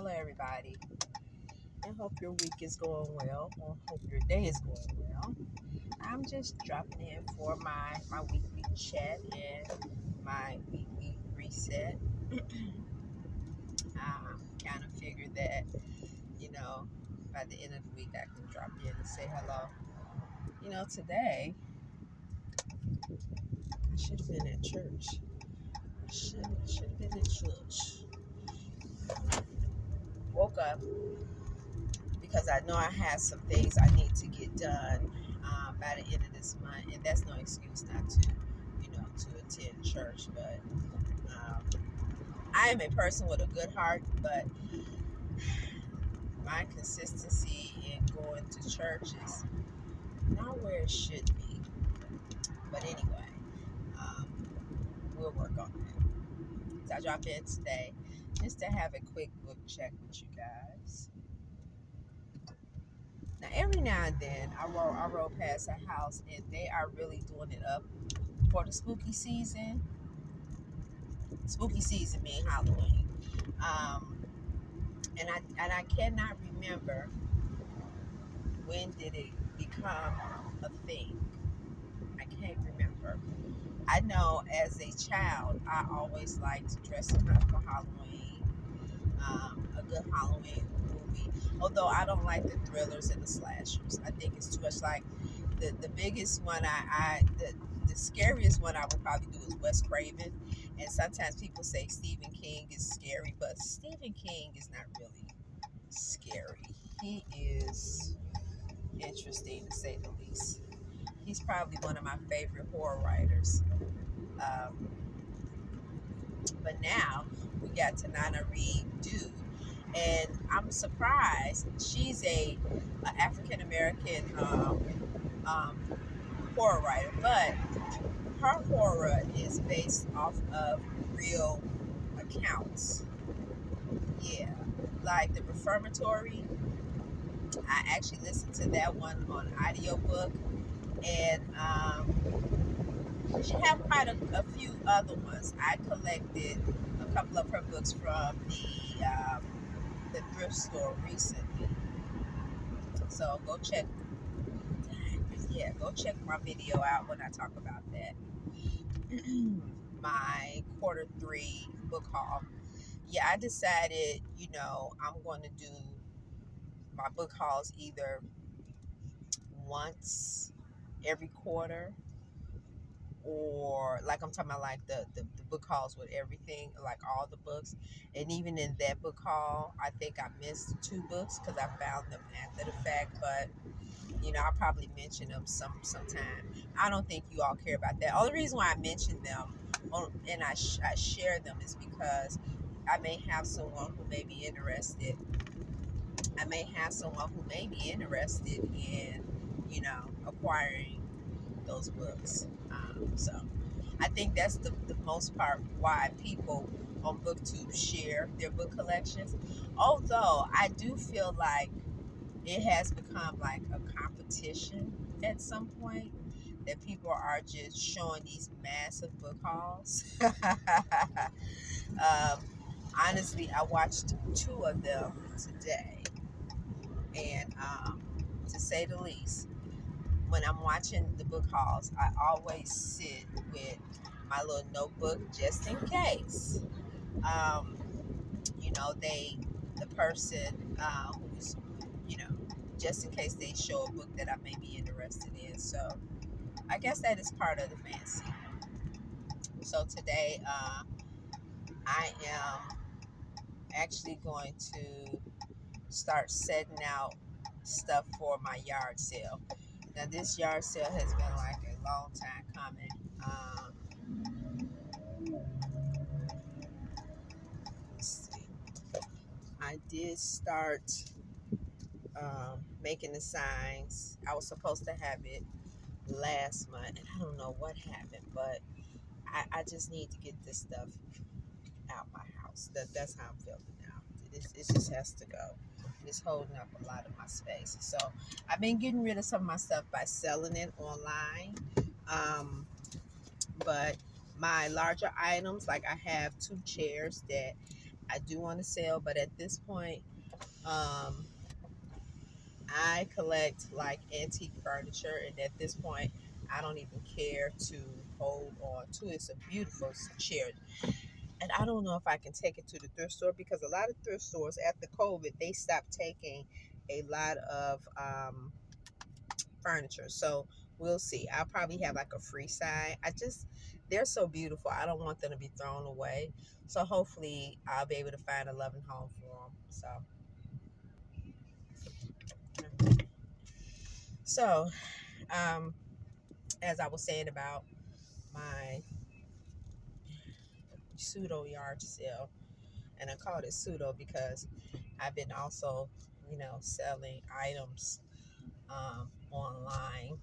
Hello, everybody. I hope your week is going well. I hope your day is going well. I'm just dropping in for my weekly chat and my weekly reset. Kind of figured that, you know, by the end of the week, I can drop in and say hello. Today, I should have been at church. Should have been at church. Woke up because I know I had some things I need to get done by the end of this month, and that's no excuse not to attend church. But um, I am a person with a good heart, but my consistency in going to church is not where it should be. But anyway, um, we'll work on that. So I dropped in today just to have a quick book check with you guys. Now, every now and then, I roll past a house and they are really doing it up for the spooky season. Spooky season being Halloween. Um, and I cannot remember when did it become a thing. I can't remember. I know as a child, I always liked dressing up for Halloween. A good Halloween movie. Although I don't like the thrillers and the slashers. I think it's too much like the biggest one the scariest one I would probably do is Wes Craven. And sometimes people say Stephen King is scary, but Stephen King is not really scary. He is interesting to say the least. He's probably one of my favorite horror writers. Um, but now we got Tanana Reed Dude, and I'm surprised she's a African American um, horror writer, but her horror is based off of real accounts. Yeah, like the Reformatory. I actually listened to that one on audiobook, and she had quite a few other ones. I collected a couple of her books from the thrift store recently. So go check my video out when I talk about that. My quarter 3 book haul. Yeah, I decided, I'm going to do my book hauls either once every quarter, or like I'm talking about like the book hauls with everything, like all the books. And even in that book haul, I think I missed 2 books because I found them after the fact, but I'll probably mention them sometime. I don't think you all care about that. Only reason why I mention them and I share them is because I may have someone who may be interested. I may have someone who may be interested in, acquiring those books. So I think that's the most part why people on BookTube share their book collections. Although I do feel like it has become like a competition at some point that people are just showing these massive book hauls. um, Honestly, I watched 2 of them today, and to say the least, when I'm watching the book hauls, I always sit with my little notebook just in case. Um, the person who's, you know, just in case they show a book that I may be interested in. So I guess that is part of the fancy. So today, I am actually going to start setting out stuff for my yard sale. Now, this yard sale has been like a long time coming. Let's see. I did start making the signs. I was supposed to have it last month, and I don't know what happened, but I just need to get this stuff out my house. That's how I'm feeling now. It just has to go. It's holding up a lot of my space. So I've been getting rid of some of my stuff by selling it online. But my larger items, like I have 2 chairs that I do want to sell, but at this point, um, I collect like antique furniture, and at this point, I don't even care to hold on to it. It's a beautiful chair, and I don't know if I can take it to the thrift store because a lot of thrift stores after COVID they stopped taking a lot of furniture. So we'll see. I'll probably have like a free side. They're so beautiful. I don't want them to be thrown away. So hopefully I'll be able to find a loving home for them. So um, as I was saying about my pseudo yard sale, and I call it pseudo because I've been also, selling items online.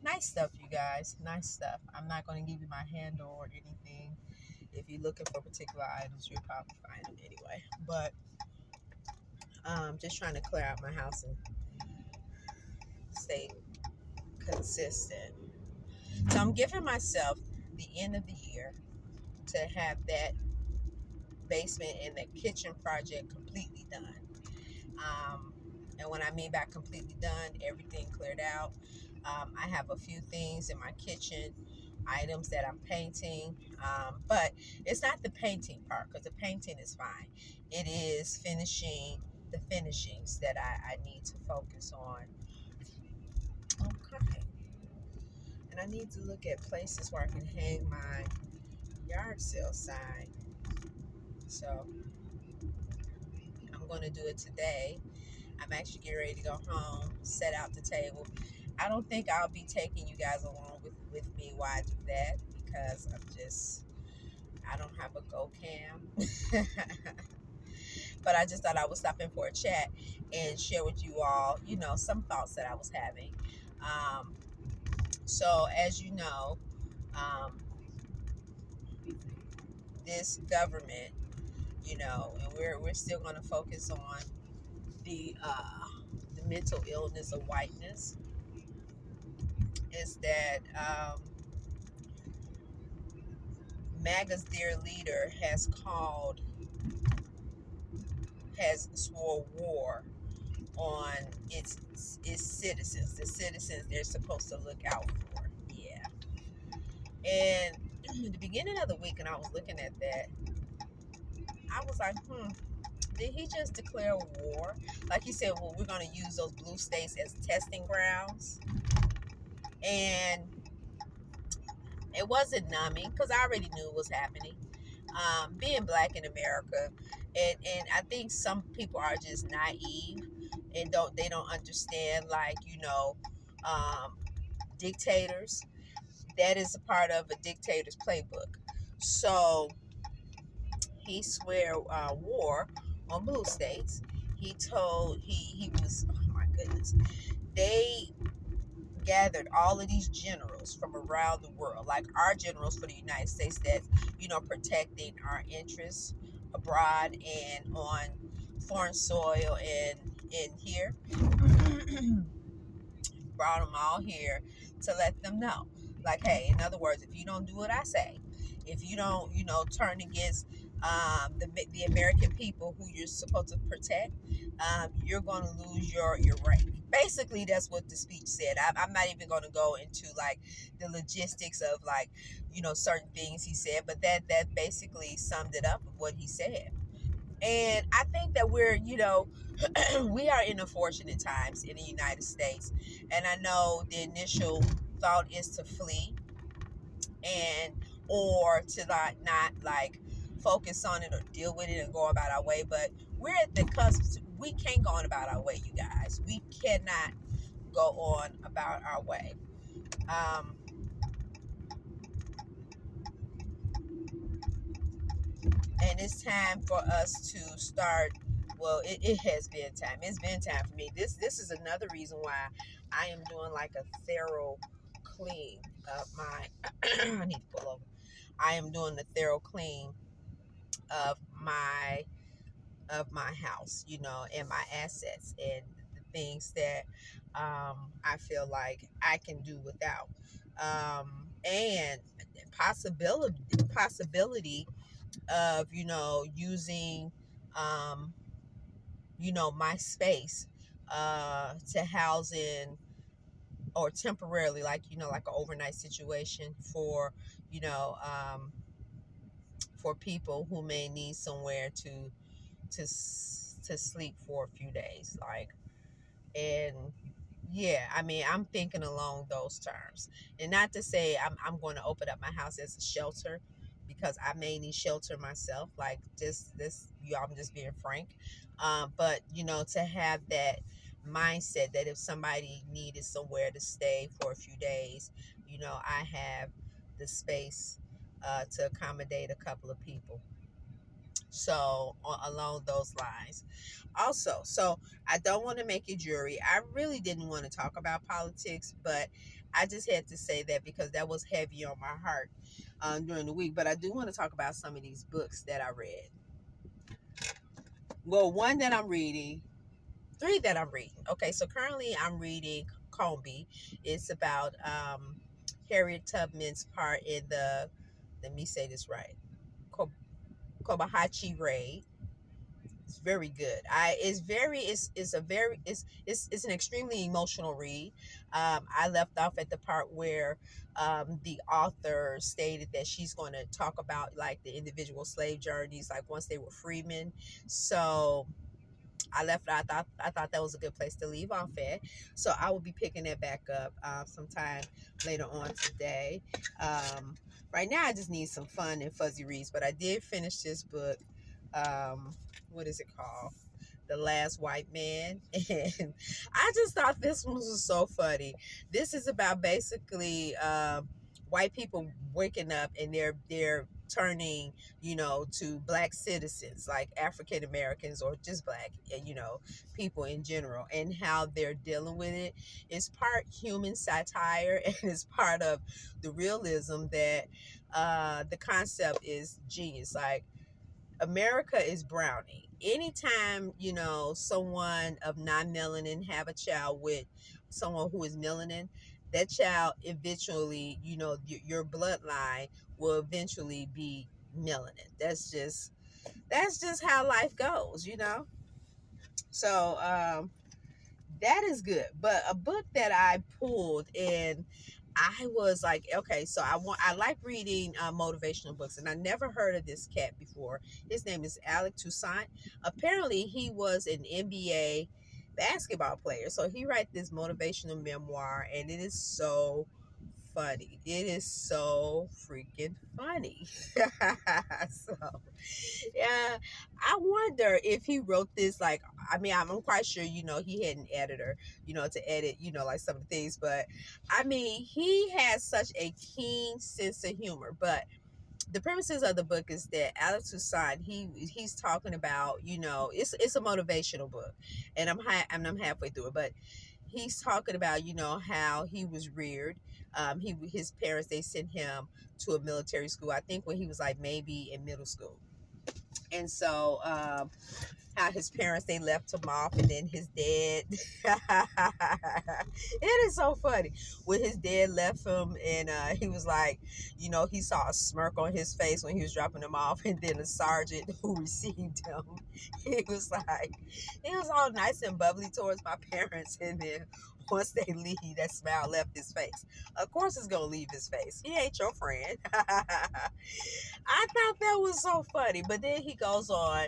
Nice stuff, you guys. Nice stuff. I'm not going to give you my handle or anything. If you're looking for particular items, you'll probably find them anyway. But just trying to clear out my house and stay consistent. So I'm giving myself the end of the year to have that basement and that kitchen project completely done. Um, and when I mean by completely done, everything cleared out. I have a few things in my kitchen, items that I'm painting, but it's not the painting part because the painting is fine. It is finishing the finishings that I need to focus on. Okay. And I need to look at places where I can hang my yard sale sign. So I'm going to do it today. I'm actually getting ready to go home, set out the table. I don't think I'll be taking you guys along with me while I do that because I don't have a go cam. But I just thought I would stop in for a chat and share with you all, some thoughts that I was having. Um, so as you know, um, this government, and we're still going to focus on the mental illness of whiteness, is that MAGA's dear leader has swore war on its citizens, the citizens they're supposed to look out for. Yeah. And at the beginning of the week, and I was looking at that, I was like, did he just declare war? Like he said, well, we're going to use those blue states as testing grounds. And it wasn't numbing because I already knew what was happening. Being black in America, and I think some people are just naive and don't understand, like, um, dictators. That is a part of a dictator's playbook. So he swear war on blue states. He was, oh my goodness, they gathered all of these generals from around the world, like our generals for the United States that's, protecting our interests abroad and on foreign soil and in here. Brought them all here to let them know, like, hey, in other words, if you don't do what I say, if you don't, turn against the American people who you're supposed to protect, you're going to lose your rank. Basically, that's what the speech said. I'm not even going to go into like the logistics of like, certain things he said, but that basically summed it up of what he said. And I think that we're, we are in unfortunate times in the United States. And I know the initial thought is to flee and or to not like focus on it or deal with it and go about our way. But we're at the cusp. We can't go on about our way, you guys. We cannot go on about our way. Um, and it's time for us to start. Well, it has been time. It's been time for me. This is another reason why I am doing like a thorough clean of my I need to pull over. I am doing a thorough clean of my house, and my assets and the things that I feel like I can do without. And possibility of, using, my space to house in, or temporarily, like, like an overnight situation for, you know, um, for people who may need somewhere to sleep for a few days, like. And yeah, I mean, I'm thinking along those terms. And not to say I'm going to open up my house as a shelter, because I may need shelter myself. Like, just this, y'all, I'm just being frank. But, to have that mindset that if somebody needed somewhere to stay for a few days, I have the space to accommodate a couple of people. So, along those lines. Also, so I don't want to make it jury. I really didn't want to talk about politics, but I just had to say that because that was heavy on my heart during the week. But I do want to talk about some of these books that I read. Well, one that I'm reading, three that I'm reading. Okay, so currently I'm reading Combi. It's about Harriet Tubman's part in the, let me say this right, Kobahachi raid. It's very good. It's an extremely emotional read. I left off at the part where the author stated that she's going to talk about like the individual slave journeys, like once they were freemen. So I thought that was a good place to leave off at. So I will be picking that back up sometime later on today. Um, right now, I just need some fun and fuzzy reads, but I did finish this book. What is it called? The Last White Man. And I just thought this one was so funny. This is about basically white people waking up and they're turning, to black citizens, like African Americans or just black, people in general, and how they're dealing with it. It's part human satire and it's part of the realism that the concept is genius. Like, America is brownie. Anytime, someone of non-melanin have a child with someone who is melanin, that child eventually, your bloodline will eventually be melanin. That's just how life goes. So that is good. But a book that I pulled, and I was like, okay, so I like reading motivational books, and I never heard of this cat before. His name is Alec Toussaint. Apparently, he was an NBA basketball player, so he wrote this motivational memoir, and it is so funny. It is so freaking funny. So yeah, I wonder if he wrote this, like, I mean, I'm quite sure, he had an editor, to edit, like some of the things, but I mean, he has such a keen sense of humor. But the premises of the book is that Alex Toussaint, he's talking about, it's a motivational book, and I'm halfway through it, but he's talking about, how he was reared. His parents, they sent him to a military school, I think when he was like maybe in middle school. And so how his parents, they left him off, and then his dad it is so funny when his dad left him, and he was like, he saw a smirk on his face when he was dropping him off, and then the sergeant who received him, he was like, he was all nice and bubbly towards my parents, and then once they leave, that smile left his face. Of course it's gonna leave his face. He ain't your friend. I thought that was so funny. But then he goes on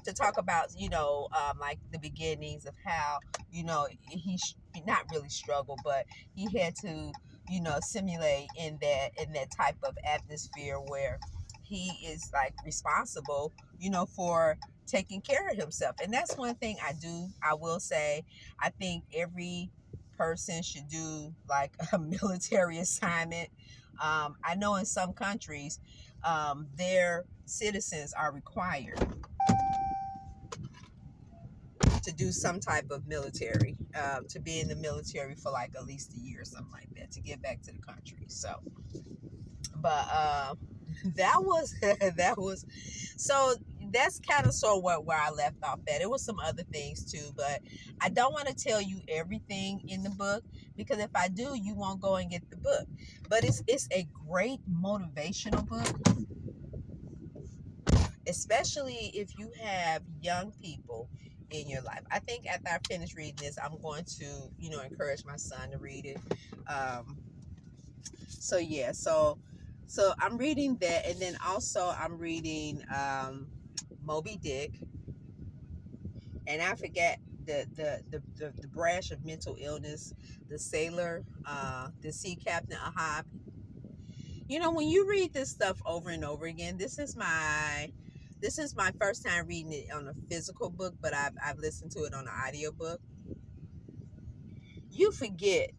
to talk about, like the beginnings of how, not really struggled, but he had to, simulate in that type of atmosphere where he is like responsible, for taking care of himself. And that's one thing I will say, I think every person should do like a military assignment. I know in some countries, their citizens are required to do some type of military, to be in the military for like at least a year or something like that, to get back to the country. So, but that was that was so that's kind of sort of where I left off at. It was some other things too, but I don't want to tell you everything in the book, because if I do, you won't go and get the book. But it's a great motivational book. especially if you have young people in your life. I think after I finish reading this, I'm going to, encourage my son to read it. Um, so yeah, so I'm reading that, and then also I'm reading Moby Dick, and I forget the branch of mental illness, the sailor, the sea captain Ahab. When you read this stuff over and over again, this is my first time reading it on a physical book, but I've listened to it on an audiobook. You forget,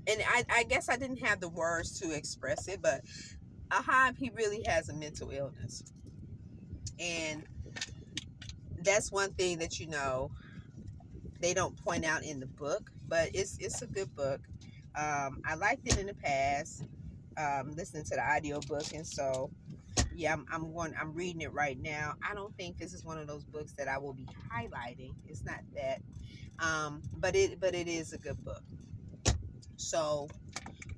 and I guess I didn't have the words to express it, but Ahab, he really has a mental illness, and that's one thing that they don't point out in the book, but it's a good book. I liked it in the past, listening to the audiobook, and so yeah, I'm reading it right now. I don't think this is one of those books that I will be highlighting. It's not that, but it is a good book. So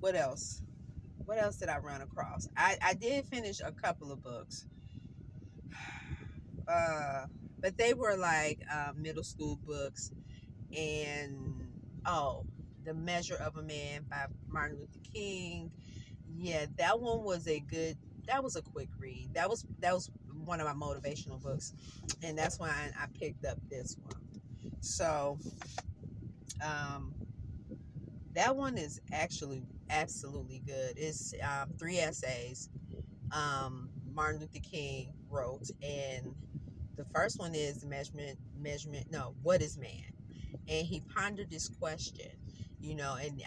what else? What else did I run across? I did finish a couple of books, uh, but they were like middle school books, and oh, The Measure of a Man by Martin Luther King. Yeah, that one was a good. That was a quick read. That was one of my motivational books, and that's why I picked up this one. So, um, that one is actually absolutely good. It's three essays. Martin Luther King wrote, and the first one is the measurement. No, what is man? And he pondered this question, and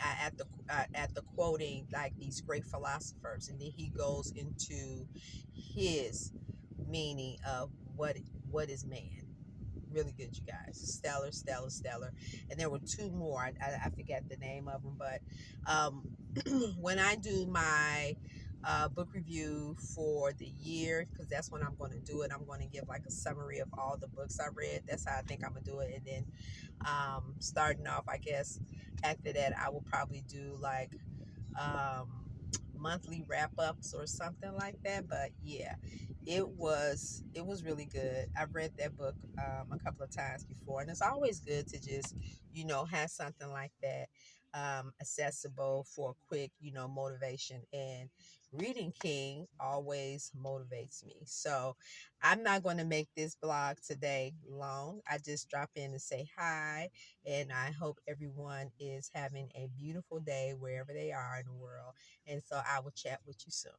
at the quoting like these great philosophers, and then he goes into his meaning of what is man. Really good, you guys. Stellar, stellar, stellar. And there were two more. I forget the name of them, but um, when I do my book review for the year, because that's when I'm going to do it, I'm going to give like a summary of all the books I read. That's how I think I'm going to do it. And then starting off, I guess after that, I will probably do like um, monthly wrap ups or something like that. But yeah, it was really good. I've read that book a couple of times before, and it's always good to just have something like that accessible for a quick motivation. And reading King always motivates me. So I'm not going to make this blog today long. I just drop in to say hi, and I hope everyone is having a beautiful day wherever they are in the world. And so I will chat with you soon.